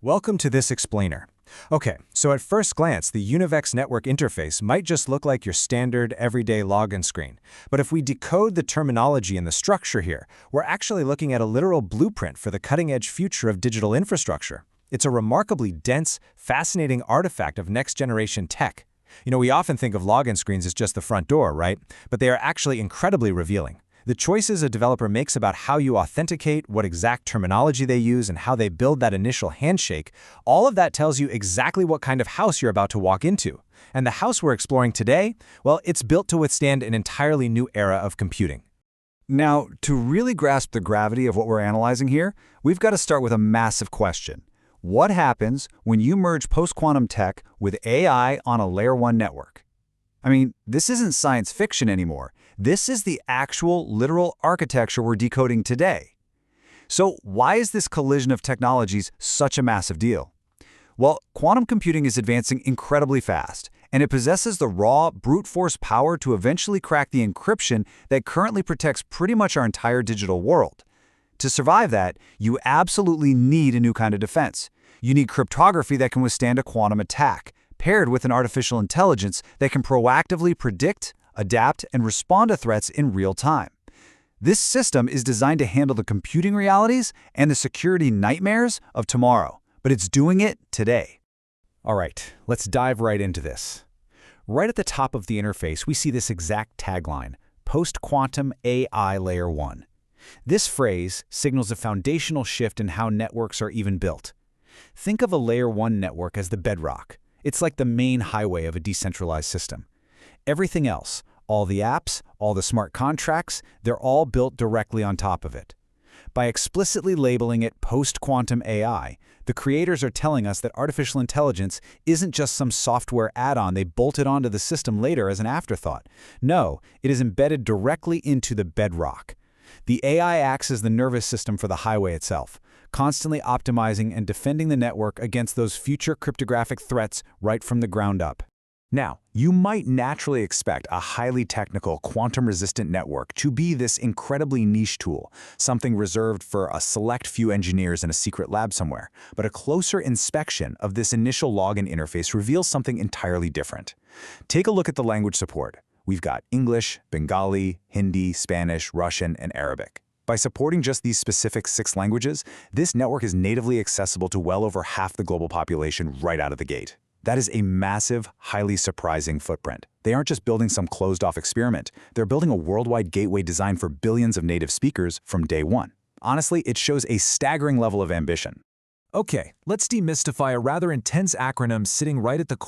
Welcome to this explainer. Okay, so at first glance, the Univex Network interface might just look like your standard everyday login screen. But if we decode the terminology and the structure here, we're actually looking at a literal blueprint for the cutting-edge future of digital infrastructure. It's a remarkably dense, fascinating artifact of next-generation tech. We often think of login screens as just the front door, right? But they are actually incredibly revealing. The choices a developer makes about how you authenticate, what exact terminology they use, and how they build that initial handshake, all of that tells you exactly what kind of house you're about to walk into. And the house we're exploring today, well, it's built to withstand an entirely new era of computing. Now, to really grasp the gravity of what we're analyzing here, we've got to start with a massive question. What happens when you merge post-quantum tech with AI on a layer 1 network? This isn't science fiction anymore. This is the actual, literal architecture we're decoding today. So why is this collision of technologies such a massive deal? Well, quantum computing is advancing incredibly fast, and it possesses the raw, brute force power to eventually crack the encryption that currently protects pretty much our entire digital world. To survive that, you absolutely need a new kind of defense. You need cryptography that can withstand a quantum attack, paired with an artificial intelligence that can proactively predict, adapt, and respond to threats in real time. This system is designed to handle the computing realities and the security nightmares of tomorrow, but it's doing it today. All right, let's dive right into this. Right at the top of the interface, we see this exact tagline, Post-Quantum AI Layer 1. This phrase signals a foundational shift in how networks are even built. Think of a Layer 1 network as the bedrock. It's like the main highway of a decentralized system. Everything else, all the apps, all the smart contracts, they're all built directly on top of it. By explicitly labeling it post-quantum AI, the creators are telling us that artificial intelligence isn't just some software add-on they bolted onto the system later as an afterthought. No, it is embedded directly into the bedrock. The AI acts as the nervous system for the highway itself, constantly optimizing and defending the network against those future cryptographic threats right from the ground up. Now, you might naturally expect a highly technical, quantum-resistant network to be this incredibly niche tool, something reserved for a select few engineers in a secret lab somewhere. But a closer inspection of this initial login interface reveals something entirely different. Take a look at the language support. We've got English, Bengali, Hindi, Spanish, Russian, and Arabic. By supporting just these specific 6 languages, this network is natively accessible to well over half the global population right out of the gate. That is a massive, highly surprising footprint. They aren't just building some closed-off experiment. They're building a worldwide gateway designed for billions of native speakers from day one. Honestly, it shows a staggering level of ambition. Okay, let's demystify a rather intense acronym sitting right at the core